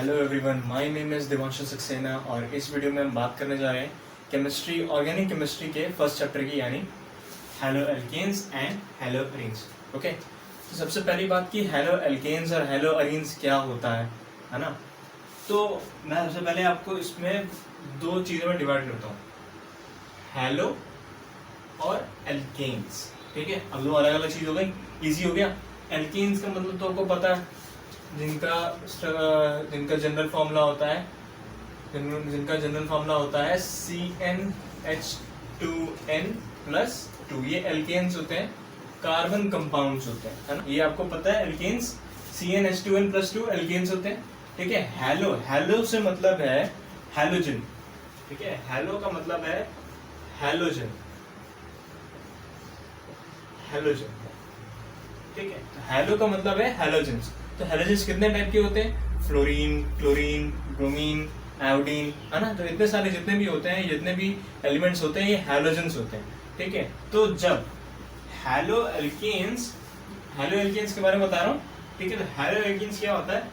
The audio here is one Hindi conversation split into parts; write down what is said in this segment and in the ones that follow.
Hello everyone, my name is Divanshu Saxena और इस वीडियो में हम बात करने जा रहे हैं केमिस्ट्री, ऑर्गेनिक केमिस्ट्री के फर्स्ट चैप्टर की, यानी haloalkanes and haloarenes. Okay, तो सबसे पहली बात कि हेलो एल्केन्स और हेलो अरीन्स क्या होता है ना। तो मैं सबसे पहले आपको इसमें दो चीज़ों में डिवाइड करता हूँ, हेलो और एल्केन्स। ठीक है, अब दो अलग अलग चीज़ हो गई, ईजी हो गया। एल्केन्स का मतलब तो आपको पता है, जिनका जनरल फॉर्मूला होता है, CnH2n+2। ये एल्केन्स होते हैं, कार्बन कंपाउंड्स होते हैं, है ना। ये आपको पता है, एल्केन्स CnH2n+2 एल्केन्स होते हैं। ठीक है, हेलो से मतलब है हैलोजन। ठीक है, हेलो का मतलब है हैलोजन। ठीक है, तो हेलो का मतलब है हैलोजेंस। तो हैलोजेंस कितने टाइप के होते हैं? फ्लोरीन, क्लोरीन, ब्रोमीन, आयोडीन, है ना। तो इतने सारे जितने भी होते हैं, जितने भी एलिमेंट्स होते हैं, ये हैलोजेंस होते हैं। ठीक है, तो जब हेलो एल्केन्स के बारे में बता रहा हूँ। ठीक है, तो हेलो एल्केन्स क्या होता है?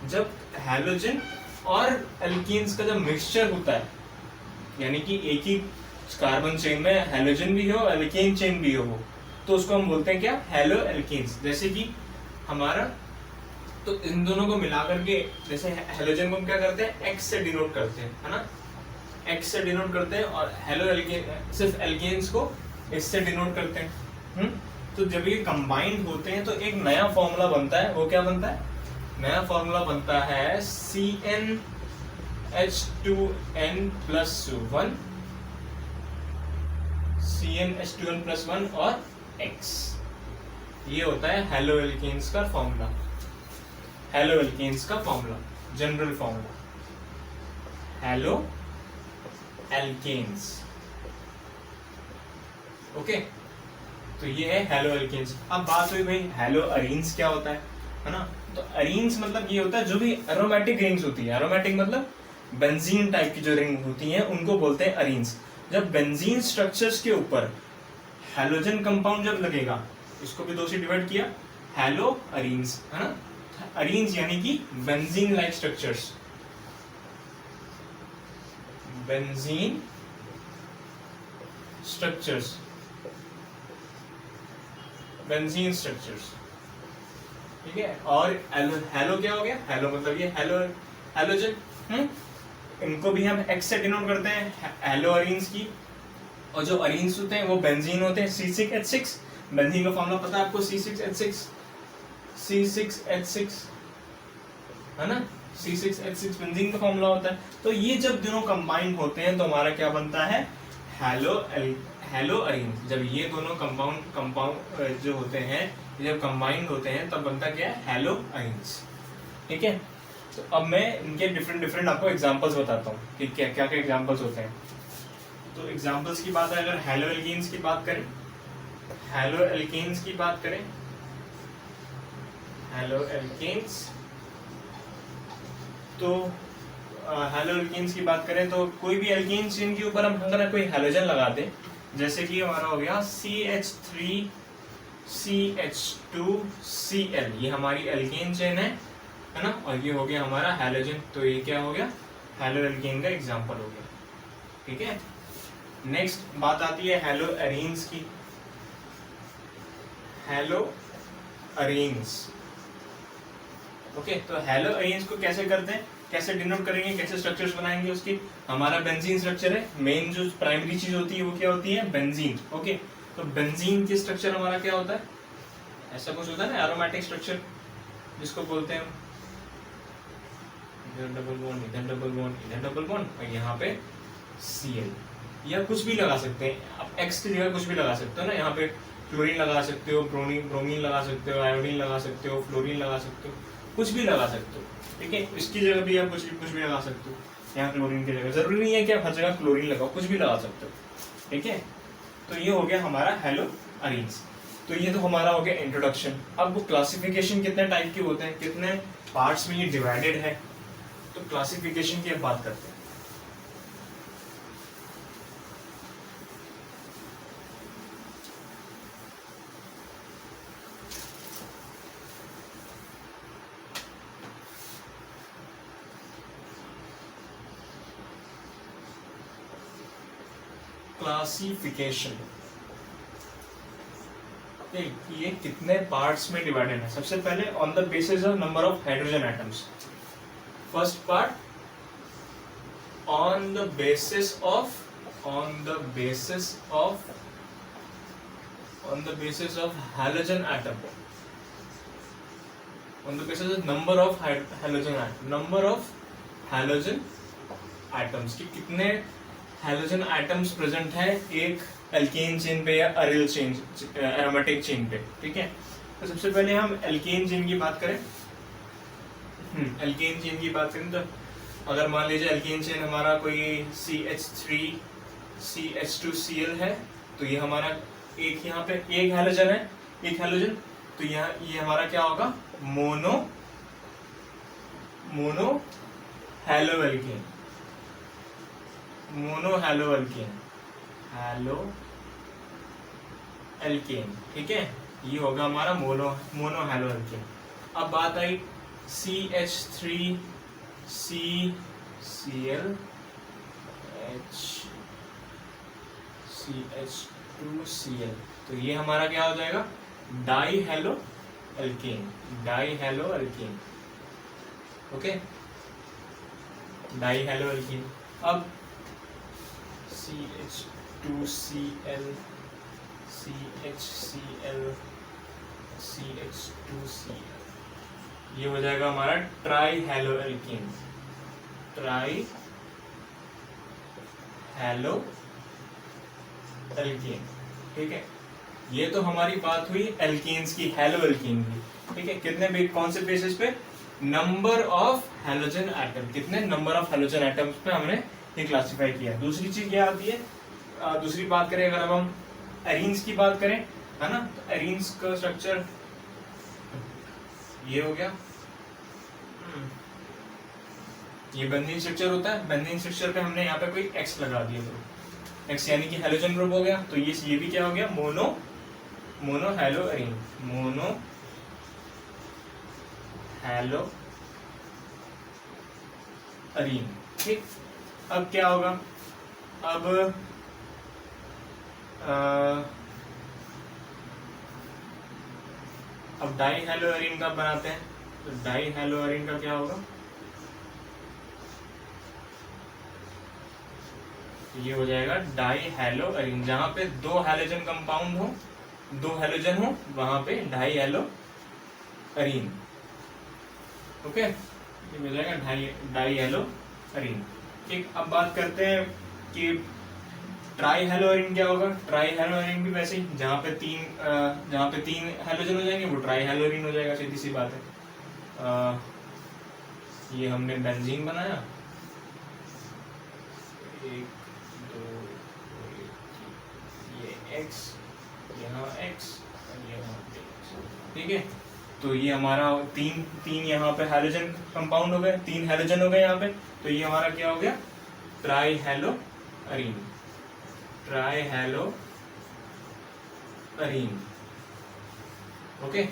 जब हैलोजन और एल्केन्स का जब मिक्सचर होता है, यानी कि एक ही कार्बन चेन में हैलोजन भी हो, एल्केन चेन भी हो, तो उसको हम बोलते हैं क्या? Haloalkanes. जैसे कि हमारा, तो इन दोनों को मिला करके, जैसे हेलोजन को हम क्या करते हैं? एक्स से डिनोट करते हैं, है ना। एक्स से डिनोट करते हैं, और हेलो एल्केन सिर्फ एल्केन्स को इससे डिनोट करते हैं। तो जब ये कंबाइंड होते हैं तो एक नया फॉर्मूला बनता है। वो क्या बनता है? नया फॉर्मूला बनता है CnH2n+1 और X। ये होता है हेलो एल्केन्स का फॉर्मूला। हेलो एल्केन्स का formula, general formula, haloalkanes. Okay, तो ये है हेलो एल्केन्स। अब बात हुई भाई हेलो अरीन्स क्या होता है ना। तो अरीन्स मतलब ये होता है जो भी एरोमेटिक रिंग्स होती है। एरोमेटिक मतलब बेंजीन टाइप की जो रिंग होती हैं, उनको बोलते हैं अरीन्स। जब बेंजीन स्ट्रक्चर्स के ऊपर हैलोजन कंपाउंड जब लगेगा, इसको भी दो से डिवाइड किया, हेलो अरीन्स, है ना। अरीन्स यानी कि benzene like structures, benzene structures, benzene structures. ठीक है, और हेलो क्या हो गया? हेलो मतलब ये हैलोजन। इनको भी हम एक्स से डिनोट करते हैं, हेलो अरीन्स की। और जो अरीन्स होते हैं वो बेंजीन होते हैं, C6H6। बेंजीन का फॉर्मूला पता है आपको? C6H6, है ना। C6H6 बेंजीन का फॉर्मूला होता है। तो ये जब दोनों कंबाइंड होते हैं तो हमारा क्या बनता है? Hello arenes. जब ये दोनों कंपाउंड जो होते हैं, जब कंबाइंड होते हैं तब बनता क्या है? Hello arenes. ठीक है, तो अब मैं इनके डिफरेंट आपको एग्जांपल्स बताता हूँ कि क्या क्या एग्जांपल्स होते हैं। तो एग्जांपल्स की बात है, अगर हेलो एल्केन्स की बात करें, हेलो एल्केन्स की बात करें, हेलो एल्केन्स, तो हेलो एल्केन्स की बात करें तो कोई भी एल्केन चेन के ऊपर हम अगर कोई हैलोजन लगा दें, जैसे कि हमारा हो गया CH3CH2Cl, ये हमारी एल्केन चेन है ना, और ये हो गया हमारा हैलोजन। तो ये क्या हो गया? हेलो एल्केन का एग्जांपल हो गया। ठीक है, नेक्स्ट बात आती है हेलो अरीन्स की। हेलो अरीन्स, ओके, तो हेलो अरीन्स को कैसे करते हैं, कैसे डिनोट करेंगे, कैसे स्ट्रक्चर्स बनाएंगे उसकी? हमारा बेंजीन स्ट्रक्चर है, मेन जो प्राइमरी चीज होती है वो क्या होती है? बेंजीन। ओके, तो बेंजीन की स्ट्रक्चर हमारा क्या होता है? ऐसा कुछ होता है ना, एरोमेटिक स्ट्रक्चर, जिसको बोलते हैं इधर डबल बॉन्ड, इधर डबल बॉन्ड, इधर डबल बॉन्ड, और यहाँ पे Cl, या कुछ भी लगा सकते हैं आप, X की जगह कुछ भी लगा सकते हो ना। यहाँ पे क्लोरीन लगा सकते हो, ब्रोमीन लगा सकते हो, आयोडीन लगा सकते हो, फ्लोरीन लगा सकते हो, कुछ भी लगा सकते हो। ठीक है, इसकी जगह भी आप कुछ भी लगा सकते हो। यहाँ क्लोरीन की जगह, जरूरी नहीं है कि आप हर जगह क्लोरीन लगाओ, कुछ भी लगा सकते हो। ठीक है, तो ये हो गया हमारा हेलो अरीन्स। तो ये तो हमारा हो गया इंट्रोडक्शन। अब वो क्लासिफिकेशन कितने टाइप के होते हैं, कितने पार्ट्स में ये डिवाइडेड है, तो क्लासिफिकेशन की अब बात करते हैं। क्लासिफिकेशन। ये कितने पार्ट्स में डिवाइडेड है? सबसे पहले on the basis of number of hydrogen atoms. First part on the basis of halogen atom, on the basis of number of halogen atoms कि कितने halogen atoms प्रेजेंट है एक एल्केन चेन पे या अरिल चेन, एरोमेटिक चेन पे। ठीक है, तो सबसे पहले हम एल्केन चेन की बात करें। एल्केन चेन की बात करें तो अगर मान लीजिए एल्केन चेन हमारा कोई CH3 CH2Cl है, तो ये हमारा एक यहाँ पे एक हैलोजन है, एक हैलोजन, तो यहाँ ये हमारा क्या होगा? Monohaloalkane, monohaloalkane. ठीक है, ये होगा हमारा मोनो हैलो एल्केन। अब बात आई CH3 CCl CH2Cl, तो ये हमारा क्या हो जाएगा? Dihaloalkane. Okay, dihaloalkane. अब CH2Cl CH2Cl, ये हो जाएगा हमारा ट्राई हैलो एल्केन। ठीक है, ये तो हमारी बात हुई एल्केन्स की, हैलो एल्केन की। ठीक है, कितने कौन से बेसिस पे? नंबर ऑफ हैलोजन एटम, कितने नंबर ऑफ हैलोजन एटम्स पे हमने ये क्लासिफाई किया। दूसरी चीज क्या आती है? दूसरी बात करें अगर अब हम एरीन्स की बात करें, है ना, तो एरीन्स का स्ट्रक्चर ये हो गया, ये बेंजीन स्ट्रक्चर होता है। बेंजीन स्ट्रक्चर पे हमने यहाँ पे कोई X लगा दिया, तो X यानी कि हैलोजन ग्रुप हो गया, तो ये भी क्या हो गया? Mono hello arene. ठीक, अब क्या होगा? अब डाई हैलो एरीन का बनाते हैं, तो डाई हैलो एरीन का क्या होगा? ये हो जाएगा डाई हैलो एरीन। जहां पे दो हैलोजन कंपाउंड हो, दो हैलोजन हो, वहां पे डाई हैलो एरीन। ओके, ये हो जाएगा डाई हैलो एरीन। ठीक, अब बात करते हैं कि ट्राई हैलो एरीन क्या होगा? ट्राई हैलो एरीन भी वैसे ही, जहां पे तीन हैलोजन हो जाएंगे वो ट्राई हैलो एरीन हो जाएगा, सीधी सी बात है। ये हमने बेंजीन बनाया, 1 2 ये X, यहाँ X और यहाँ X। ठीक है, तो ये हमारा तीन यहाँ पे हैलोजन कंपाउंड हो गए, 3 हैलोजन हो गए यहाँ पे, तो ये हमारा क्या हो गया? Try hello arene. ओके,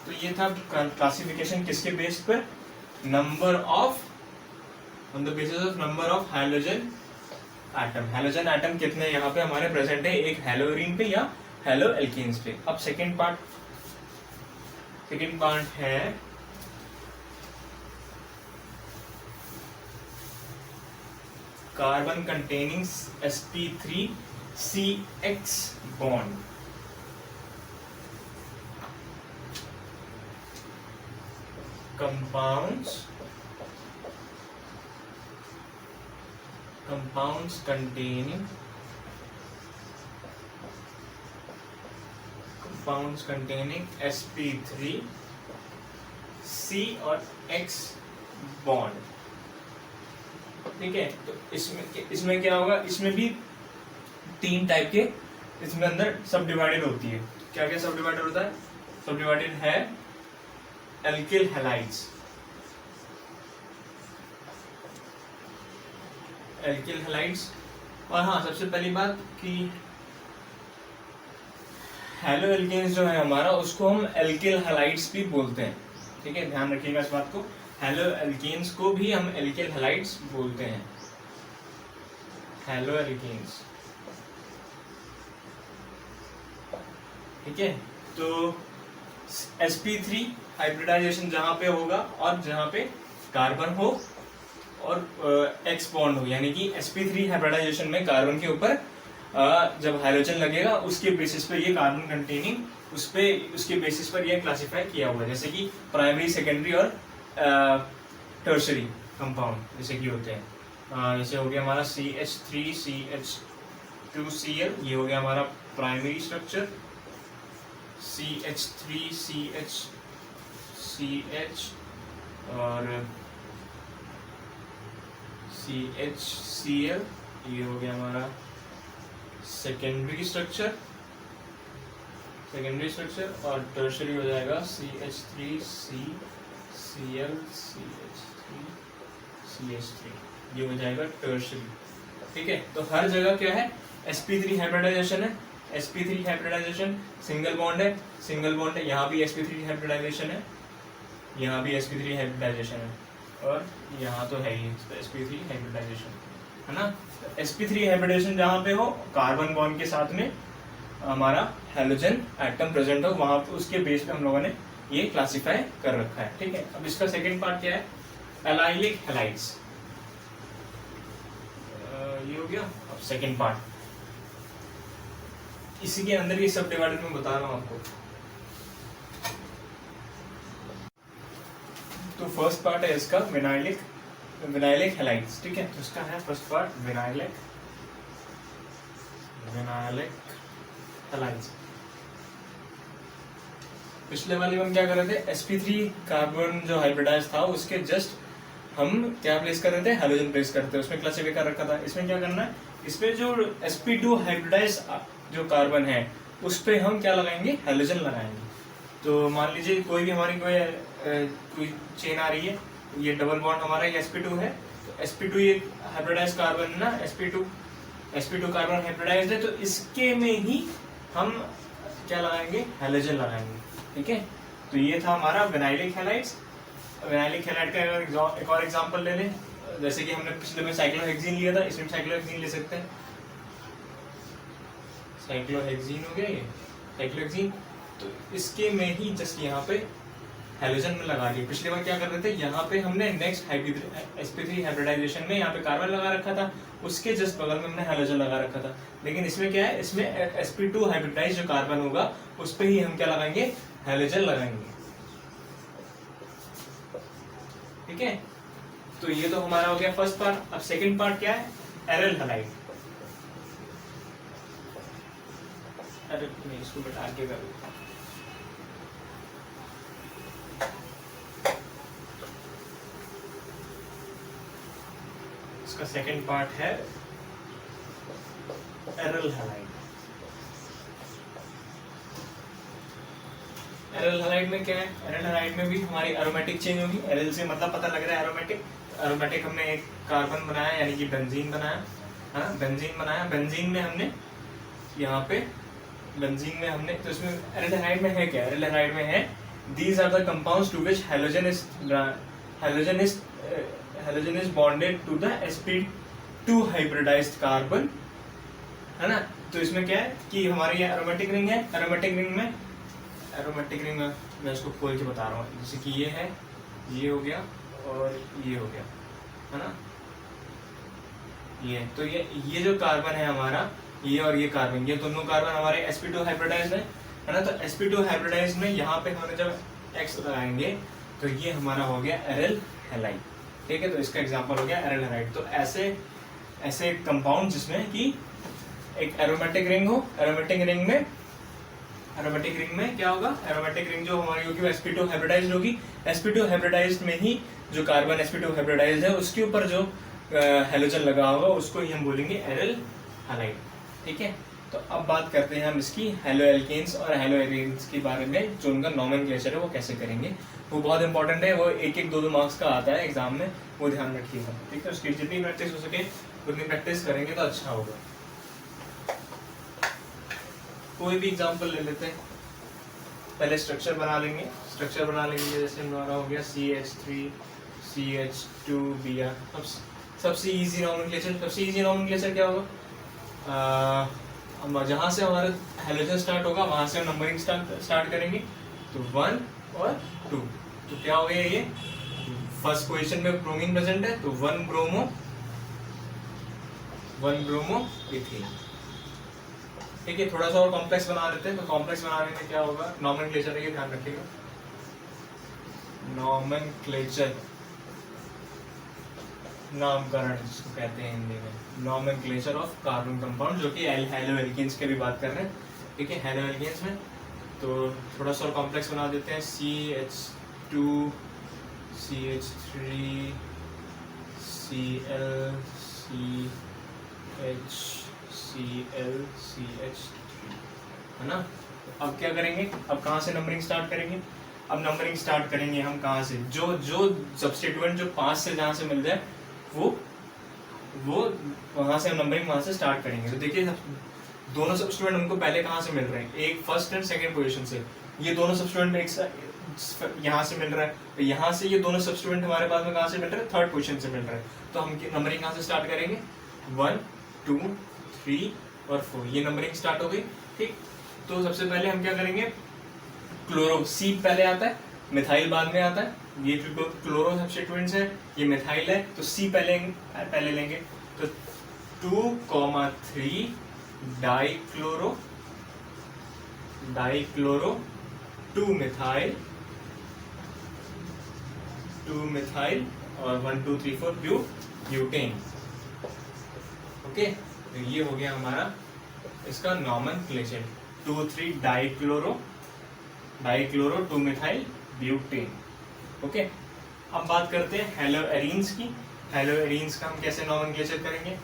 तो ये था क्लासिफिकेशन किसके बेस पर? On the basis of number of halogen atom कितने यहाँ पे हमारे प्रेजेंट है एक हैलो एरीन पे या हैलो एल्केन्स पे। अब सेकेंड पार्ट है carbon containing sp3CX bond. compounds containing sp3C और X बॉन्ड। ठीक है, तो इसमें क्या होगा? इसमें भी 3 टाइप के इसमें अंदर सब डिवाइडेड होती है। क्या क्या सब डिवाइडेड होता है? सब डिवाइडेड है एल्किल हैलाइड्स, और हाँ, सबसे पहली बात कि हैलो एल्केन्स जो है हमारा, उसको हम एल्किल हैलाइड्स भी बोलते हैं। ठीक है, ध्यान रखिएगा इस बात को, हैलो एल्केन्स को भी हम एल्किल हैलाइड्स बोलते हैं। हैलो एल्केन्स ठीक है। तो sp3 हाइब्रिडाइजेशन जहाँ पे होगा और जहाँ पे कार्बन हो और एक्स बॉन्ड हो, यानी कि sp3 हाइब्रिडाइजेशन में कार्बन के ऊपर जब हाइड्रोजन लगेगा उसके बेसिस पर ये कार्बन कंटेनिंग उसके बेसिस पर ये क्लासिफाई किया हुआ है, जैसे कि प्राइमरी, सेकेंडरी और टर्शरी कंपाउंड जैसे कि होते हैं। जैसे हो गया हमारा CH3CH2Cl, ये हो गया हमारा प्राइमरी स्ट्रक्चर, CH3CHCH और CHCl, ये हो गया हमारा सेकेंडरी स्ट्रक्चर और टर्शरी हो जाएगा CH3CCl CH3CH3, ये हो जाएगा टर्शरी। ठीक है, तो हर जगह क्या है, sp3 हाइब्रिडाइजेशन है, sp3 हाइब्रिडाइजेशन, सिंगल बॉन्ड है, यहाँ भी sp3 हाइब्रिडाइजेशन है, यहाँ भी sp3 हाइब्रिडाइजेशन है, और यहाँ तो है ही sp3 हाइब्रिडाइजेशन, है ना। sp3 हाइब्रिडाइजेशन जहाँ पे हो, कार्बन बॉन्ड के साथ में हमारा हैलोजन एटम प्रेजेंट हो, वहां पे उसके बेस पे हम लोगों ने ये क्लासिफाई कर रखा है। ठीक है, अब इसका सेकंड पार्ट क्या है, एलाइलिक हैलाइड्स, ये हो गया। अब सेकंड पार्ट, इसी के अंदर ये सब डिवाइडेड में बता रहा हूँ आपको। तो फर्स्ट पार्ट है इसका विनाइलिक हैलाइड्स। ठीक है, तो इसका है फर्स्ट पार्ट विनाइलिक हैलाइड्स। पिछले वाले में हम क्या कर रहे थे, sp3 कार्बन जो हाइब्रिडाइज था उसके जस्ट हम क्या प्लेस कर रहे थे, हैलोजन प्लेस करते हैं, उसमें क्लासिफाई कर रखा था। इसमें क्या करना है, इसमें जो sp2 हाइब्रिडाइज जो कार्बन है उस पे हम क्या लगाएंगे, हैलोजन लगाएंगे। तो मान लीजिए कोई भी हमारी कोई चेन आ रही है, ये डबल बॉन्ड हमारा sp2 है, तो sp2 ये हाइब्रिडाइज कार्बन है ना, sp2 कार्बन हाइब्रिडाइज है, तो इसके में ही हम क्या लगाएंगे, हैलोजन लगाएंगे। ठीक है, तो ये था हमारा विनाइलिक हैलाइड का एक और एग्जांपल ले लें, जैसे कि हमने पिछले में साइक्लोहेक्सीन लिया था, इसमें साइक्लोहेक्सीन ले सकते हैं। साइक्लोहेक्सीन हो गया ये साइक्लोहेक्सीन, तो इसके में ही जस्ट यहाँ पे हैलोजन में लगा दिया। पिछली बार क्या कर रहे थे, यहाँ पे हमने नेक्स्ट sp3 हाइब्रिडाइजेशन में यहाँ पे कार्बन लगा रखा था, उसके जस्ट बगल में हमने हैलोजन लगा रखा था। लेकिन इसमें क्या है, इसमें sp2 हाइब्रिडाइज जो कार्बन होगा उस पे ही हम क्या लगाएंगे, हैलोजन लगाएंगे। ठीक है, तो ये तो हमारा हो गया फर्स्ट पार्ट। अब सेकंड पार्ट क्या है, एरल हैलाइड। अरे मैं इसको बता के कर देता हूं। इसका सेकंड पार्ट है एरल हैलाइड। एरल हैलाइड में क्या है, एरल हैलाइड में भी हमारी एरोमेटिक चेंज होगी। एरल से मतलब पता लग रहा है एरोमेटिक हमने एक कार्बन बनाया, यानी कि बेंजीन बनाया, है ना, बेंजीन में हमने यहाँ पे तो इसमें एरल हैलाइड में है क्या, एरल हैलाइड में है these are the compounds to which halogen is bonded to the sp2 hybridized carbon, है ना। तो इसमें क्या है कि हमारी ये एरोमेटिक रिंग है, एरोमेटिक रिंग में मैं इसको खोल के बता रहा हूँ, जैसे कि ये है, ये हो गया और ये हो गया, है ना। ये तो ये जो कार्बन है हमारा, ये और ये कार्बन, ये दोनों कार्बन हमारे sp2 हाइब्रिडाइज्ड है ना। तो sp2 हाइब्रिडाइज्ड में यहाँ पे हमने जब X लगाएंगे तो ये हमारा हो गया एरल हैलाइड। ठीक है, तो इसका एग्जांपल हो गया एरल हैलाइड। तो ऐसे कंपाउंड जिसमें कि एक एरोमेटिक रिंग हो, एरोमेटिक रिंग में क्या होगा, एरोमेटिक रिंग जो हमारी होगी वो sp2 हाइब्रिडाइज्ड होगी। sp2 हाइब्रिडाइज्ड में ही जो कार्बन sp2 हाइब्रिडाइज्ड है उसके ऊपर जो हैलोजन लगा होगा उसको ही हम बोलेंगे एरल हैलाइड। ठीक है, तो अब बात करते हैं हम इसकी हेलो एल्केन्स और हेलो एरीन्स के बारे में, जो उनका नॉमेनक्लेचर है वो कैसे करेंगे। वो बहुत इंपॉर्टेंट है, वो एक दो मार्क्स का आता है एग्जाम में, वो ध्यान रखिएगा। ठीक है, उसकी जितनी प्रैक्टिस हो सके उतनी प्रैक्टिस करेंगे तो अच्छा होगा। कोई भी एग्जाम्पल ले लेते हैं, पहले स्ट्रक्चर बना लेंगे। जैसे हमारा हो गया CH3CH2Br। सबसे इजी नॉमेनक्लेचर क्या होगा, जहाँ से हमारा हेलोजन स्टार्ट होगा वहां से हम नंबरिंग स्टार्ट करेंगे। तो 1 और 2, तो क्या हो गया ये, फर्स्ट पोजीशन में ब्रोमीन प्रेजेंट है तो 1 ब्रोमो इथेन। ठीक है, थोड़ा सा और कॉम्प्लेक्स बना देते हैं। तो कॉम्प्लेक्स बनाने में क्या होगा, नॉमेनक्लेचर है, ये ध्यान रखिएगा, नॉमेनक्लेचर, नामकरण जिसको कहते हैं हिंदी में, नॉमेनक्लेचर ऑफ कार्बन कंपाउंड, जो कि हेलो एल्केन्स की भी बात कर रहे हैं। ठीक है, हेलो एल्केन्स में तो थोड़ा सा और कॉम्प्लेक्स बना देते हैं, CH2 CH3 Cl CH Cl CH3, है ना। अब क्या करेंगे, अब कहाँ से नंबरिंग स्टार्ट करेंगे, अब नंबरिंग स्टार्ट करेंगे हम कहाँ से, जो जो सब्स्टिट्यूएंट जो 5 से जहाँ से मिल जाए वो वहां से हम नंबरिंग वहां से स्टार्ट करेंगे। तो देखिए दोनों सब्स्टिट्यूएंट हमको पहले कहाँ से मिल रहे हैं, एक फर्स्ट एंड सेकंड पोजीशन से, ये दोनों सब्स्टिट्यूएंट एक यहाँ से मिल रहा है, तो यहाँ से ये दोनों सब्स्टिट्यूएंट हमारे पास में कहाँ से मिल रहे हैं, थर्ड पोजीशन से मिल रहा है। तो हम नंबरिंग कहाँ से स्टार्ट करेंगे, 1 2 3 और 4, ये नंबरिंग स्टार्ट हो गई। ठीक, तो सबसे पहले हम क्या करेंगे, क्लोरो, C पहले आता है, मिथाइल बाद में आता है, ये जो क्लोरो सब्स्टिट्यूएंट्स है ये मिथाइल है, तो C पहले लेंगे। तो 2,3 डाइक्लोरो 2 मिथाइल और 1 2 3 4 ब्यूटेन। ओके, तो ये हो गया हमारा इसका nomenclature, 2 3 dichloro 2 methyl butane. Okay, अब बात करते हैं हेलो एरीन्स की। हेलो एरीन्स का हम कैसे नॉमेनक्लेचर करेंगे,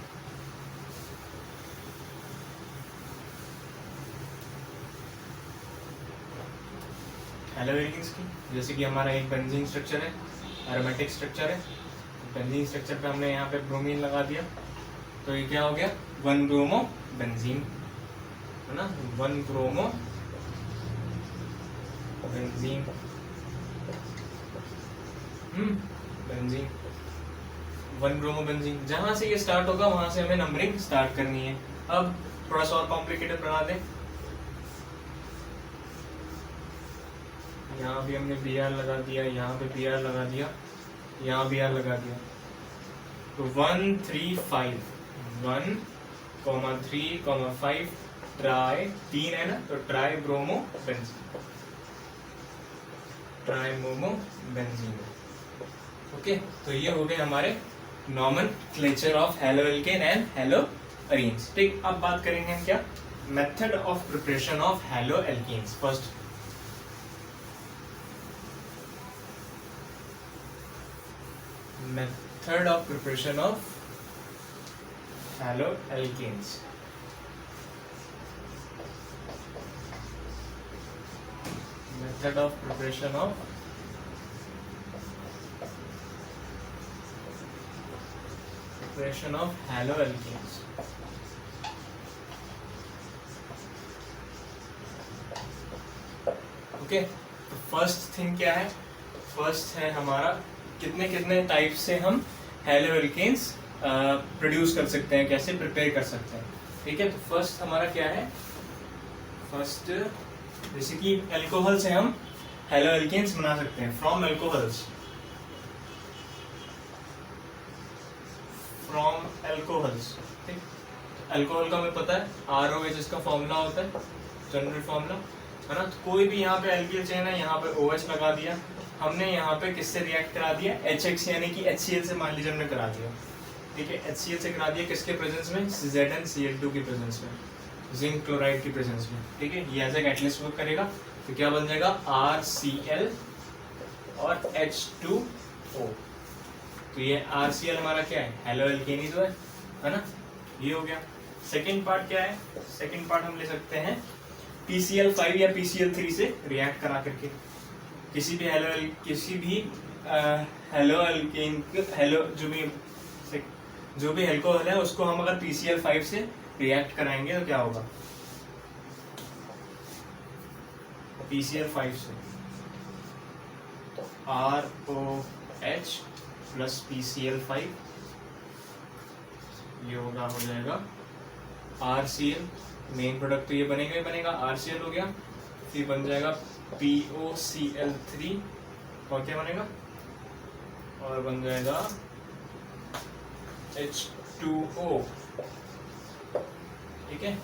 हेलो एरीन्स की, जैसे कि हमारा एक बेंजीन स्ट्रक्चर है, एरोमेटिक स्ट्रक्चर है, बेंजीन स्ट्रक्चर पे हमने यहाँ पे ब्रोमीन लगा दिया, तो ये क्या हो गया, 1 ब्रोमो बेंजीन, है ना, 1 bromo benzene, benzene, 1 bromo benzene. जहां से ये स्टार्ट होगा वहां से हमें नंबरिंग स्टार्ट करनी है। अब थोड़ा सा और कॉम्प्लिकेटेड बना दें, यहाँ भी हमने Br लगा दिया, यहाँ पे Br लगा दिया, यहाँ Br लगा दिया, तो 1 3 5 1,3,5 ट्राई, 3 है ना, तो ट्राई ब्रोमो बेंजीन। ओके, तो ये हो गए हमारे nomenclature of haloalkane and haloarenes. ठीक, अब बात करेंगे हम क्या, method of preparation of haloalkanes. First method of preparation of haloalkanes. Method of preparation of haloalkanes. Okay, तो फर्स्ट थिंग क्या है, फर्स्ट है हमारा कितने कितने टाइप से हम हेलोएल्केन्स प्रोड्यूस कर सकते हैं, कैसे प्रिपेयर कर सकते हैं। ठीक है, तो फर्स्ट हमारा क्या है, फर्स्ट जैसे कि अल्कोहल से हम हेलोएल्केन्स बना सकते हैं, फ्रॉम अल्कोहल्स, ठीक, अल्कोहल का हमें पता है ROH इसका फॉर्मूला होता है, जनरल फॉर्मूला, है ना। तो कोई भी यहाँ पे एल्किल चेन है, यहाँ पे OH लगा दिया हमने, यहाँ पे किससे रिएक्ट करा दिया, HX यानी कि HCl से मान लीजिए हमने करा दिया। ठीक है, HCl से करा दिया, किसके प्रेजेंस में, ZnCl2 की प्रेजेंस में, जिंक क्लोराइड की प्रेजेंस में। ठीक है, ये एज ए कैटलिस्ट वर्क करेगा, तो क्या बन जाएगा, RCl और H2O। तो ये RCl हमारा क्या है, हेलोएल्केन ही तो है ना, ये हो गया। सेकेंड पार्ट क्या है, सेकेंड पार्ट हम ले सकते हैं PCl5 या PCl3 से रिएक्ट करा करके, किसी भी हेलोएल्केन जो भी अल्कोहल है उसको हम अगर PCl5 से रिएक्ट कराएंगे तो क्या होगा, PCl5 से ROH प्लस PCl5, ये होगा, हो जाएगा RCl मेन प्रोडक्ट तो ये बनेगा ही बनेगा, RCl हो गया, फिर बन जाएगा POCl3, और क्या बनेगा, और बन जाएगा H2O, ठीक है।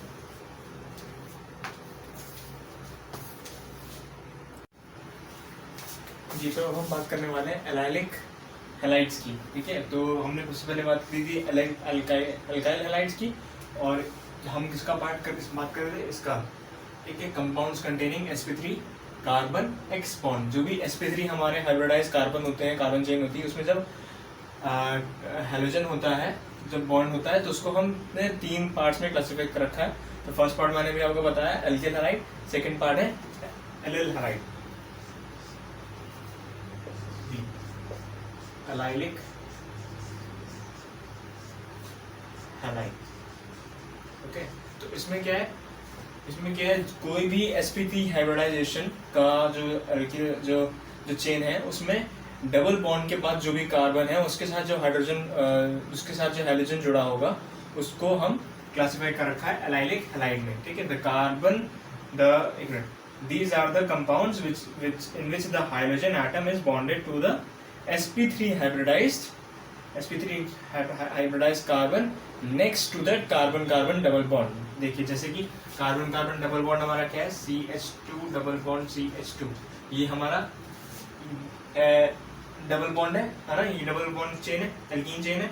जी तो अब हम बात करने वाले हैं एलाइलिक हैलाइड्स की, ठीक है। तो हमने सबसे पहले बात की थी अल्काइल हैलाइड्स की, और हम किसका बात कर रहे थे, इसका, ठीक है, compounds containing sp3 carbon x bond. जो भी sp3 हमारे हाइब्रिडाइज कार्बन होते हैं, कार्बन चेन होती है, उसमें जब हैलोजन होता है, जब बॉन्ड होता है, तो उसको हमने 3 पार्ट्स में क्लासिफाई कर रखा है। तो फर्स्ट पार्ट मैंने भी आपको बताया एल्किल हैलाइड, सेकंड पार्ट है allyl halide, allylic halide, okay. तो इसमें क्या है, कोई भी sp3 हाइब्रिडाइजेशन का जो चेन है, उसमें डबल बॉन्ड के बाद जो भी कार्बन है उसके साथ जो हाइड्रोजन जुड़ा होगा, उसको हम क्लासिफाई कर रखा है एलाइलिक हैलाइड में, ठीक है। These are the compounds in which the hydrogen atom is bonded to the sp3 hybridized carbon next to that carbon double bond। देखिए जैसे कि कार्बन डबल बॉन्ड हमारा क्या है, CH2 डबल बॉन्ड CH2, ये हमारा डबल बॉन्ड है ना, ये डबल बॉन्ड चेन है, एल्कीन चेन है।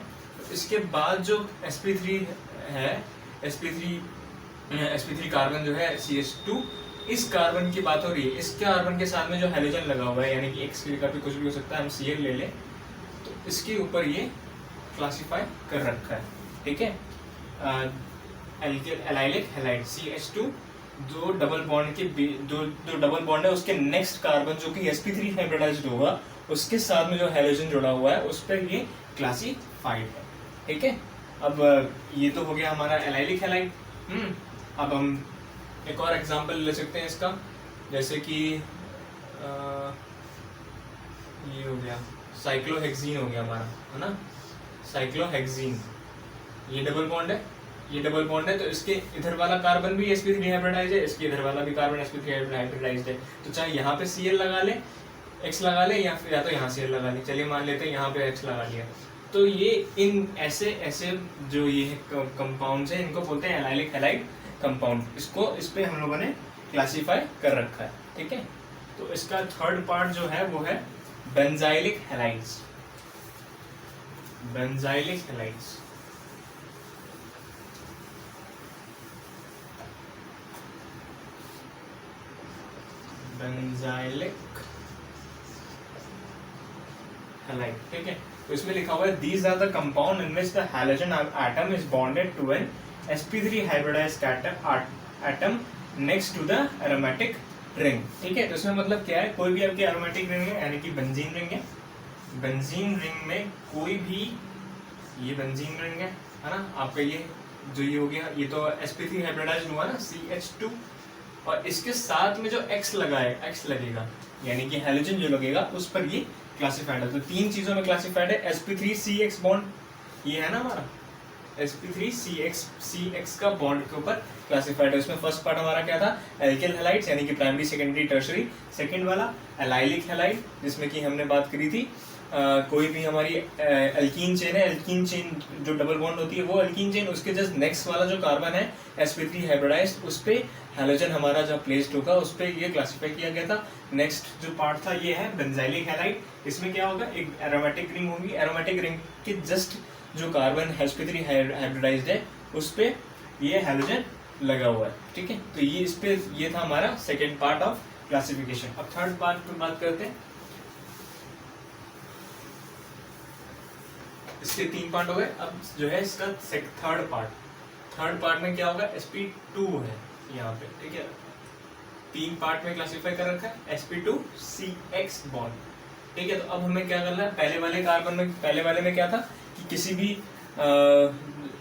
इसके बाद जो sp3 है, sp3 कार्बन जो है CH2, इस कार्बन की बात हो रही है। इस कार्बन के साथ में जो हाइड्रोजन लगा हुआ है, यानी कि X का भी कुछ भी हो सकता है, हम Cl ले लें, तो इसके ऊपर ये क्लासिफाई कर रखा है, ठीक है। एलाइलिक हैलाइड CH2, जो डबल बॉन्ड है उसके नेक्स्ट कार्बन जो कि sp3 हाइब्रिडाइज्ड होगा, उसके साथ में जो हाइड्रोजन जुड़ा हुआ है, उस पर ये क्लासिफाइड है, ठीक है। अब ये तो हो गया हमारा एलाइलिक हैलाइड। अब हम एक और एग्जांपल ले सकते हैं इसका, जैसे कि ये हो गया साइक्लोहेक्सीन हो गया हमारा, है ना, साइक्लोहेक्सीन, ये डबल बॉन्ड है, तो इसके इधर वाला कार्बन भी sp3 हाइब्रिडाइज्ड है, इसके इधर वाला भी कार्बन sp3 हाइब्रिडाइज्ड है। तो चाहे यहाँ पे Cl लगा ले, X लगा ले, या तो यहाँ Cl लगा ले, चलिए मान लेते हैं यहाँ पे X लगा लिया। तो ये इन ऐसे जो ये कंपाउंड्स हैं, इनको बोलते हैं एलाइलिक हैलाइड कंपाउंड। इस पे हम लोगों ने क्लासिफाई कर रखा है, ठीक है। तो इसका थर्ड पार्ट जो है वो है बेंजाइलिक हैलाइड्स। बेंजाइलिक हैलाइड, ठीक है। तो इसमें लिखा हुआ है these are the compound in which the halogen atom is bonded to an sp3 hybridized atom next to the aromatic ring, ठीक है। तो इसमें मतलब क्या है, कोई भी आपकी aromatic ring है, यानी कि बेंजीन रिंग है, बेंजीन रिंग में कोई भी, ये बेंजीन रिंग है ना, आपका ये जो ये हो गया, ये तो sp3 हाइब्रिडाइज्ड हुआ ना CH2, और इसके साथ में जो X लगेगा, यानी कि हैलोजन जो लगेगा, उस पर ये क्लासिफाइड है। तो 3 चीजों में क्लासिफाइड है, sp3CX बॉन्ड, ये है ना हमारा sp3CX का बॉन्ड के ऊपर क्लासिफाइड है। उसमें फर्स्ट पार्ट हमारा क्या था, एल्किल हैलाइड्स, यानी कि प्राइमरी, सेकेंडरी, टर्शरी। सेकंड वाला एलाइलिक हैलाइड, जिसमें कि हमने बात करी थी कोई भी हमारी एल्कीन चेन है, एल्कीन चेन जो डबल बॉन्ड होती है, वो एल्कीन चेन, उसके जस्ट नेक्स्ट वाला जो कार्बन है sp3 हाइब्रिडाइज्ड, उस पे हैलोजन हमारा जब प्लेस्ड होगा, उस पे ये क्लासिफाई किया गया था। नेक्स्ट जो पार्ट था ये है बेंजाइलिक हैलाइड। इसमें क्या होगा, एक एरोमेटिक रिंग होगी, एरोमेटिक रिंग के जस्ट जो कार्बन sp3 हाइब्रिडाइज्ड है, उस पे ये हैलोजन लगा हुआ है, ठीक है। तो ये इस पे ये था हमारा सेकेंड पार्ट ऑफ क्लासिफिकेशन। अब थर्ड पार्ट पे बात करते हैं। इसके 3 पार्ट हो गए। अब जो है इसका थर्ड पार्ट में क्या होगा, sp2 है यहाँ पे, ठीक है। 3 पार्ट में क्लासिफाई कर रखा है, sp2CX बॉन्ड, ठीक है। तो अब हमें क्या करना है, पहले वाले में क्या था कि किसी भी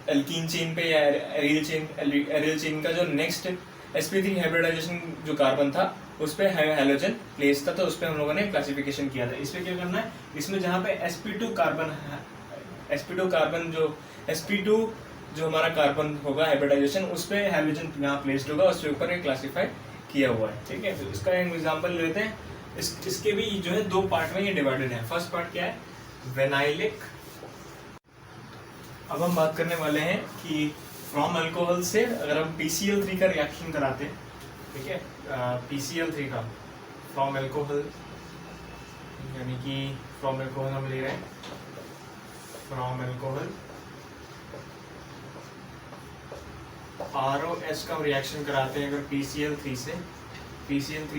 एल्कीन चेन पे या एरिल चेन का जो नेक्स्ट sp3 हाइब्रिडाइजेशन जो कार्बन था, उस पे हैलोजन प्लेस था, तो उस पे हम लोगों ने क्लासिफिकेशन किया था। इसमें क्या करना है, इसमें जहाँ पे sp2 कार्बन जो sp2 जो हमारा कार्बन होगा हाइब्रिडाइजेशन उस पर हाइड्रोजन यहाँ प्लेस्ड होगा, उसके ऊपर क्लासीफाई किया हुआ है। ठीक है, तो इसका एक एग्जांपल लेते हैं। इसके भी जो है 2 पार्ट में ये डिवाइडेड है। फर्स्ट पार्ट क्या है, वेनाइलिक। अब हम बात करने वाले हैं कि फ्रॉम अल्कोहल से अगर हम PCl3 का रिएक्शन कराते हैं, ठीक है, PCl3 का फ्रॉम अल्कोहल, यानी कि फ्रॉम अल्कोहल हम ले रहे हैं, फ्रॉम अल्कोहल ROH का हम रिएक्शन कराते हैं अगर PCl3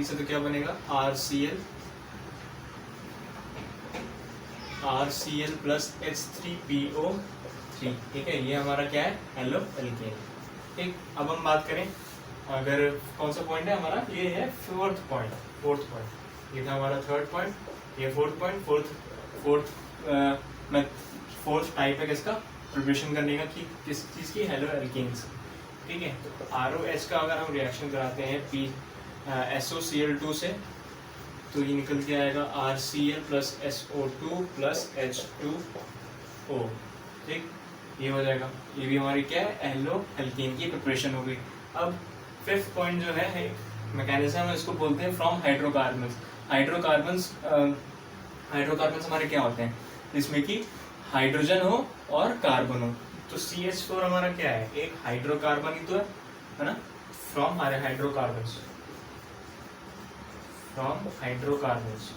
से तो क्या बनेगा, RCl प्लस H3PO3। ठीक है, ये हमारा क्या है, हेलो एल्केन। ठीक, अब हम बात करें अगर कौन सा पॉइंट है हमारा, ये है फोर्थ पॉइंट। ये था हमारा थर्ड पॉइंट, ये फोर्थ पॉइंट। फोर्थ टाइप है किसका, प्रिपरेशन करने का, कि किस चीज़ की, हेलो एल्केन्स। ठीक है, तो ROH का अगर हम रिएक्शन कराते हैं SOCl2 से तो ये निकल के आएगा RCl plus SO2 plus H2O। ठीक, ये हो जाएगा, ये भी हमारी क्या है, हेलो एल्केन की प्रिपरेशन हो गई। अब फिफ्थ पॉइंट जो है मैकेनिज्म है, इसको बोलते हैं फ्रॉम हाइड्रोकार्बन्स। हाइड्रोकार्बन्स हमारे क्या होते हैं, जिसमें कि हाइड्रोजन हो और कार्बन हो। तो CH4 हमारा क्या है, एक हाइड्रोकार्बन ही तो है ना, from hydrocarbons, from hydrocarbons.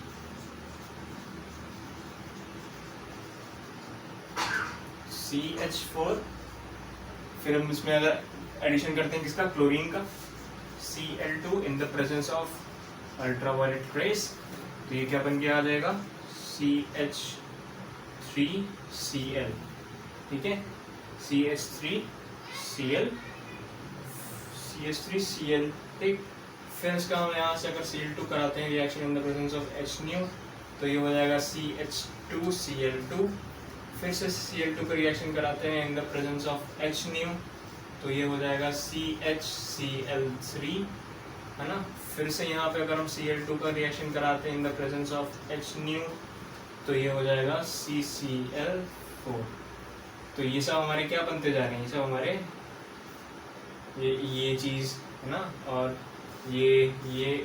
CH4, फिर हम इसमें अगर एडिशन करते हैं किसका, क्लोरीन का, Cl2 in the presence of ultraviolet rays, तो ये क्या बन के आ जाएगा, CH3Cl। ठीक है, CH3Cl। ठीक, फिर इसका हम यहाँ से अगर Cl2 कराते हैं reaction in the presence of H तो ये हो जाएगा CH2Cl2। फिर से Cl2 का रिएक्शन कराते हैं in the presence of H तो ये हो जाएगा CHCl3, है ना। फिर से यहाँ पे अगर हम Cl2 का रिएक्शन कराते हैं in the presence of H तो ये हो जाएगा CCl4। तो ये सब हमारे क्या बनते जा रहे हैं, ये सब हमारे ये चीज़ है ना, और ये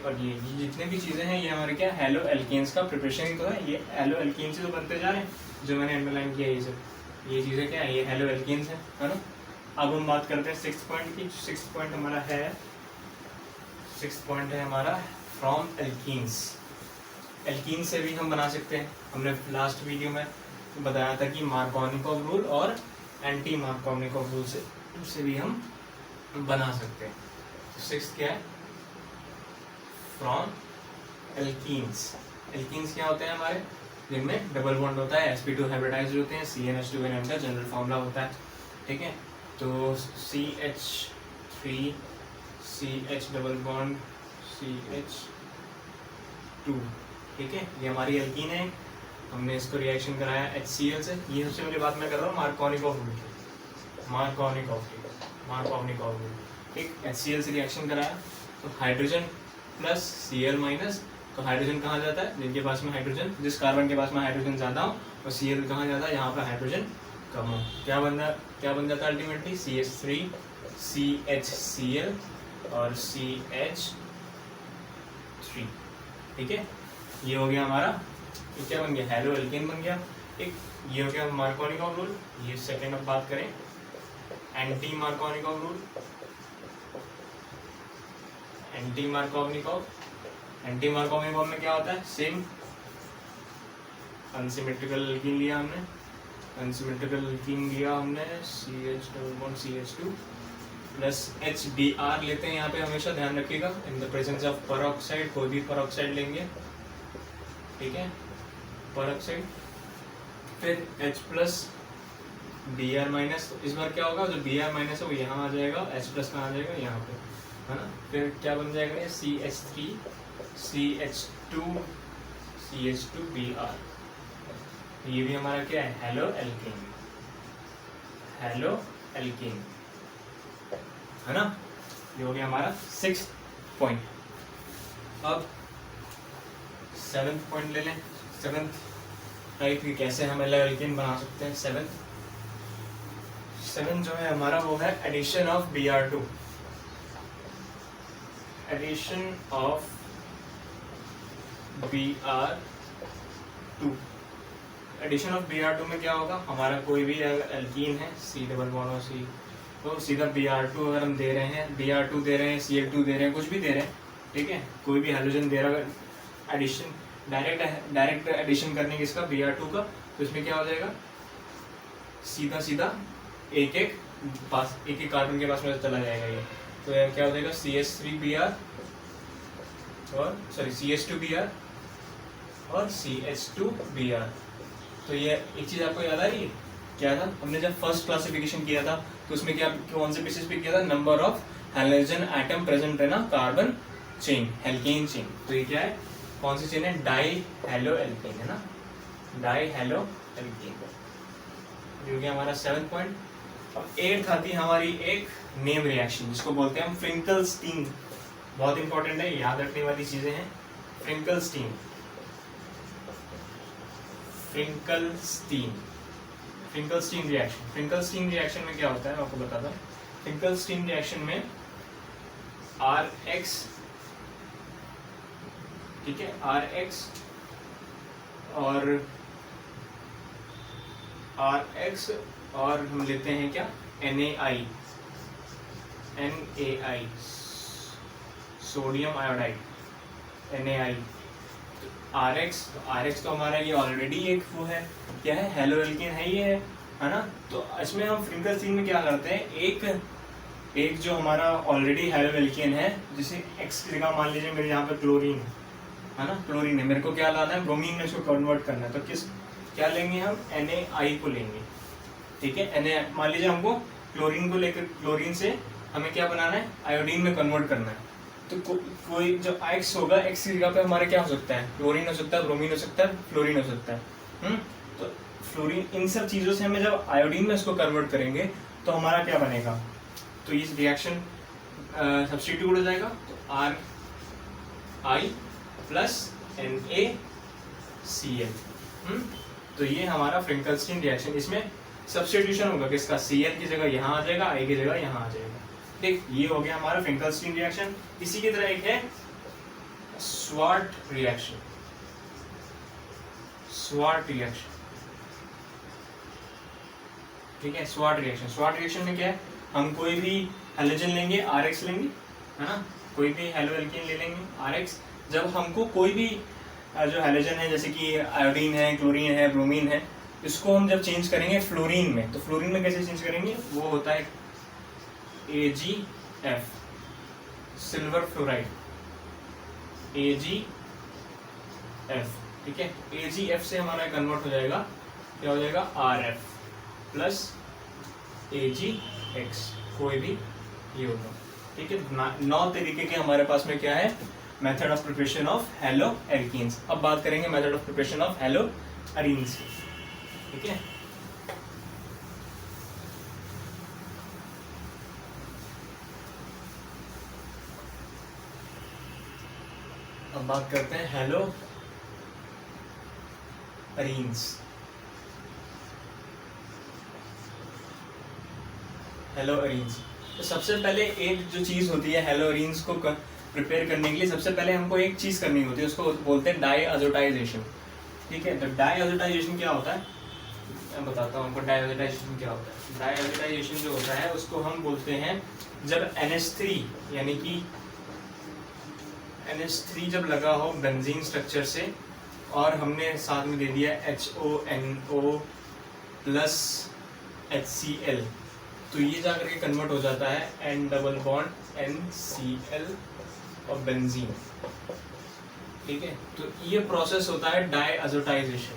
और ये जितने भी चीज़ें हैं ये हमारे क्या, हेलो एल्केन्स का प्रिपरेशन ही तो है। ये हेलो एल्केन्स से तो बनते जा रहे हैं, जो मैंने अंडरलाइन किया ये सब, ये चीज़ें क्या है, ये हेलो एल्केन्स है ना। अब हम बात करते हैं सिक्स्थ पॉइंट की। सिक्स्थ पॉइंट हमारा फ्रॉम एल्कीन्स। एल्कीन से भी हम बना सकते हैं, हमने लास्ट वीडियो में बताया था कि मार्कोनिकोव रूल और एंटी मार्कोनिकोव रूल से भी हम बना सकते हैं। तो सिक्स्थ क्या है, फ्रॉम एल्कीन्स। एल्कीन्स क्या होते हैं हमारे, जिनमें डबल बॉन्ड होता है, sp2 हाइब्रिडाइज्ड होते हैं, CnH2n का जनरल फॉर्मूला होता है। ठीक है, तो CH3 CH double bond CH2। ठीक है, ये हमारी एल्कीन है, हमने इसको रिएक्शन कराया HCl से। ये सबसे पहले बात मैं कर रहा हूँ मार्कोनिकोव रूल की, मार्कोनिकोव रूल। ठीक, HCl से रिएक्शन कराया तो हाइड्रोजन प्लस Cl माइनस, तो हाइड्रोजन कहाँ जाता है, जिनके पास में हाइड्रोजन, जिस कार्बन के पास में हाइड्रोजन ज़्यादा हो, और Cl कहाँ जाता है, यहाँ पर हाइड्रोजन कम हो। क्या बन जाता है अल्टीमेटली, CH3 CHCl और CH3। ठीक है, ये हो गया हमारा, ये क्या बन गया, हेलो एल्केन बन गया। ठीक, ये हो गया मार्कोनिकोव रूल। ये सेकेंड अब बात करें anti Markovnikov rule. Anti Markovnikov में क्या होता है, सेम अनसिमेट्रिकल एल्कीन लिया हमने, CH2 प्लस HBr लेते हैं यहाँ पे, हमेशा ध्यान रखिएगा, in the presence of peroxide, कोई भी परऑक्साइड लेंगे। ठीक है, परऑक्साइड, फिर H प्लस Br माइनस। तो इस बार क्या होगा, जो Br माइनस है वो यहाँ आ जाएगा, H प्लस कहाँ आ जाएगा, यहाँ पे, है ना। फिर क्या बन जाएगा, CH3 CH2Br। ये भी हमारा क्या है, हेलो एल्कीन, है ना। ये हो गया हमारा सिक्स्थ पॉइंट। अब सेवेंथ पॉइंट ले लें। सेवेंथ टाइप की कैसे हम हेलो एल्कीन बना सकते हैं। 7 जो है हमारा वो है addition of Br2, addition of Br2। Addition of Br2 में क्या होगा, हमारा कोई भी एल्कीन है C डबल बॉन्ड और C, तो सीधा Br2 अगर हम दे रहे हैं, Br2 दे रहे हैं, Cl2 दे रहे हैं, कुछ भी दे रहे हैं, ठीक है, कोई भी हैलोजन दे रहा है, एडिशन डायरेक्ट एडिशन करने की इसका Br2 का, तो इसमें क्या हो जाएगा, सीधा सीधा एक एक कार्बन के पास में चला जाएगा ये, तो ये क्या हो जाएगा CH3Br और सॉरी CH2Br और CH2Br। तो ये एक चीज आपको याद आ रही है, क्या था, हमने जब फर्स्ट क्लासिफिकेशन किया था तो उसमें क्या कौन से बेसिस पे किया था, number of halogen atom present है ना कार्बन चेन, एल्केन चेन। तो ये क्या है, कौन सी चेन है, डाई हेलो एल्केन है ना, डाई हेलो एल्केन, जो कि हमारा 7 पॉइंट। अब 8 आती है हमारी एक नेम रिएक्शन जिसको बोलते हैं हम फ्रिंकलस्टीन, बहुत इंपॉर्टेंट है, याद रखने वाली चीजें हैं। फ्रिंकलस्टीन, फ्रिंकलस्टीन रिएक्शन। फ्रिंकलस्टीन रिएक्शन में क्या होता है मैं आपको बताता हूँ। फ्रिंकलस्टीन रिएक्शन में RX, ठीक है, RX और हम लेते हैं क्या, NaI, sodium iodide, NaI। RX तो हमारा ये ऑलरेडी एक वो है, क्या है, हेलो एल्केन है ये, है ना। तो इसमें हम फ्रिंकलस्टीन में क्या करते हैं, एक जो हमारा ऑलरेडी हेलो एल्केन है, जिसे X की जगह मान लीजिए मेरे यहाँ पे क्लोरीन है ना, क्लोरीन है, मेरे को क्या लाना है, ब्रोमीन में इसको कन्वर्ट करना है, तो क्या लेंगे हम, NaI को लेंगे, ठीक है। मान लीजिए हमको क्लोरीन को लेकर, क्लोरीन से हमें क्या बनाना है, आयोडीन में कन्वर्ट करना है। तो कोई जो X होगा, X की जगह पे हमारे क्या हो सकता है, क्लोरीन हो सकता है, ब्रोमीन हो सकता है, फ्लोरीन हो सकता है। तो फ्लोरीन, इन सब चीज़ों से हमें जब आयोडीन में इसको कन्वर्ट करेंगे तो हमारा क्या बनेगा, तो इस रिएक्शन सब्स्टिट्यूट हो जाएगा, तो RI प्लस NaCl। तो ये हमारा फ्रिंकलस्टीन रिएक्शन, इसमें सब्स्टिट्यूशन होगा किसका, Cl की जगह यहाँ आ जाएगा, I की जगह यहाँ आ जाएगा। ठीक, ये हो गया हमारा फ्रिंकलस्टीन रिएक्शन। इसी की तरह एक है स्वार्ट रिएक्शन। ठीक है, स्वार्ट रिएक्शन में क्या है, हम कोई भी हैलोजन लेंगे, RX लेंगे, है ना, कोई भी हेलो एल्केन ले लेंगे RX। जब हमको कोई भी जो हैलोजन है, जैसे कि आयोडीन है, क्लोरीन है, ब्रोमीन है, इसको हम जब चेंज करेंगे फ्लोरीन में, तो फ्लोरीन में कैसे चेंज करेंगे, वो होता है AgF, सिल्वर फ्लोराइड, AgF, ठीक है। AgF से हमारा कन्वर्ट हो जाएगा, क्या हो जाएगा, RF प्लस AgX, कोई भी ये होगा, ठीक है। 9 तरीके के हमारे पास में क्या है, method of preparation of hello alkenes. अब बात करेंगे method of preparation of hello arenes, ठीक है। अब बात करते हैं हेलो अरीन्स। तो सबसे पहले एक जो चीज होती है हेलो अरीन्स को प्रिपेयर करने के लिए, सबसे पहले हमको एक चीज करनी होती है, उसको बोलते हैं डाईअज़ोटाइजेशन, ठीक है। तो डाईअज़ोटाइजेशन क्या होता है, मैं बताता हूँ आपको डाईअज़ोटाइजेशन क्या होता है। डाईअज़ोटाइजेशन जो होता है उसको हम बोलते हैं जब NH3 यानी कि NH3 जब लगा हो बेंजीन स्ट्रक्चर से, और हमने साथ में दे दिया HONO प्लस HCl, तो ये जाकर के कन्वर्ट हो जाता है N डबल बॉन्ड NCl और बेंजीन, ठीक है। तो ये प्रोसेस होता है डाईअज़ोटाइजेशन।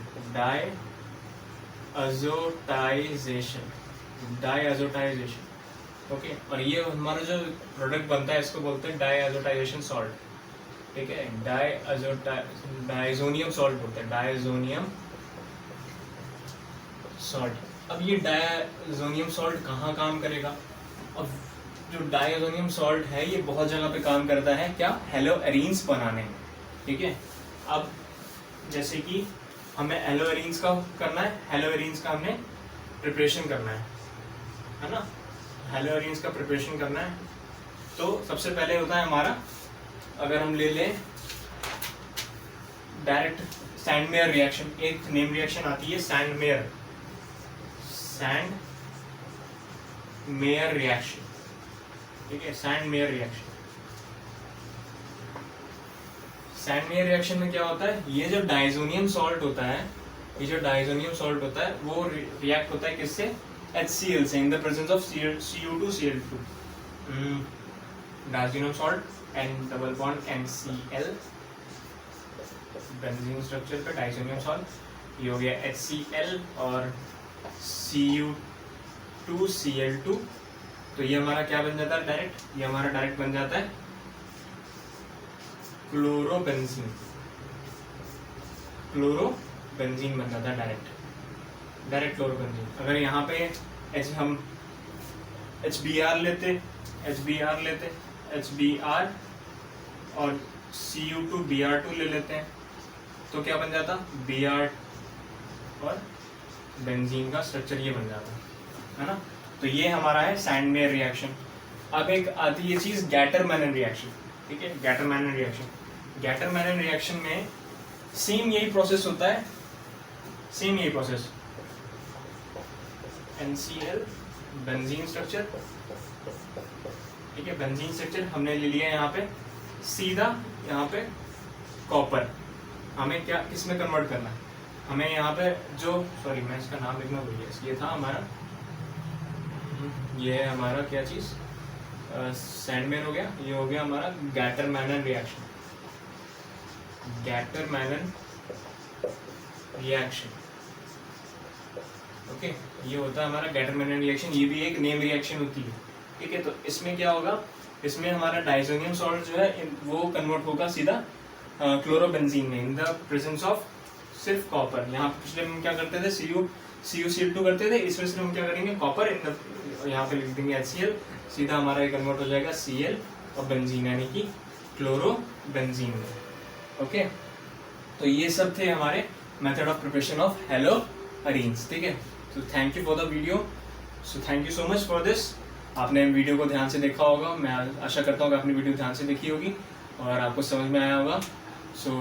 ओके, और ये हमारा जो प्रोडक्ट बनता है इसको बोलते हैं डाईअज़ोटाइजेशन सॉल्ट, ठीक है। डायज़ोनियम सॉल्ट बोलते हैं, डायज़ोनियम सॉल्ट। अब ये डायज़ोनियम सॉल्ट कहाँ काम करेगा, अब जो डायज़ोनियम सॉल्ट है ये बहुत जगह पे काम करता है, क्या, हेलो अरीन्स बनाने में, ठीक है। अब जैसे कि हमें हेलो अरीन्स का करना है, हेलो अरीन्स का हमने प्रिपरेशन करना है है ना, हैलोअरीन्स का प्रिपरेशन करना है। तो सबसे पहले होता है हमारा, अगर हम ले लें डायरेक्ट सैंडमेयर रिएक्शन, एक नेम रिएक्शन आती है सैंडमेयर रिएक्शन, ठीक है, सैंडमेयर रिएक्शन। सैंडमेयर रिएक्शन में क्या होता है, ये जो डाइजोनियम सॉल्ट होता है, वो रिएक्ट होता है किससे, HCl से, in the presence of CO2 Cl2, diazonium salt and double bond NCl, benzene structure पे डाइजोनियम सॉल्ट, ये हो गया HCl और CO2 Cl2। तो ये हमारा क्या बन जाता है डायरेक्ट, ये हमारा डायरेक्ट बन जाता है क्लोरोबेंजीन बन जाता है डायरेक्ट क्लोरोबेंजीन। अगर यहाँ पे हम HBr लेते और CU2Br2 ले लेते हैं, तो क्या बन जाता, Br और बेंजीन का स्ट्रक्चर ये बन जाता है ना। तो ये हमारा है सैंडमेयर रिएक्शन। अब एक आती है चीज गैटर-मैनन रिएक्शन, ठीक है, गैटर-मैनन रिएक्शन में सेम यही प्रोसेस होता है, NCl बेंजीन स्ट्रक्चर, ठीक है, बेंजीन स्ट्रक्चर हमने ले लिया यहाँ पे, सीधा यहाँ पे कॉपर, हमें क्या किस में कन्वर्ट करना है, हमें यहाँ पे जो, सॉरी मैं इसका नाम लिखना भूल गया, ये था हमारा, ये है हमारा क्या चीज़, सैंडमेयर हो गया, ये हो गया हमारा गैटर-मैनन रिएक्शन, ओके, ये होता है हमारा गैटर-मैनन रिएक्शन। ये भी एक नेम रिएक्शन होती है, ठीक है। तो इसमें क्या होगा, इसमें हमारा डाइजोनियम सॉल्ट जो है वो कन्वर्ट होगा सीधा क्लोरोबेंजीन में, इन द प्रेजेंस ऑफ सिर्फ कॉपर। यहाँ पिछले हम क्या करते थे, CuCl2 करते थे, इसमें सिर्फ हम क्या करेंगे, कॉपर, यहाँ पे लिख देंगे HCl, सीधा हमारा ये कन्वर्ट हो जाएगा Cl और बेंजीन, यानी कि क्लोरोबेंजीन में, ओके। तो ये सब थे हमारे मेथड ऑफ प्रिपरेशन ऑफ हैलोअरीन्स, ठीक है। तो thank you for the video, thank you so much for this. आपने वीडियो को ध्यान से देखा होगा, मैं आशा करता हूँ कि आपने वीडियो ध्यान से देखी होगी और आपको समझ में आया होगा। So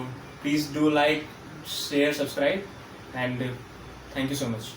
please do like, share, subscribe and thank you so much.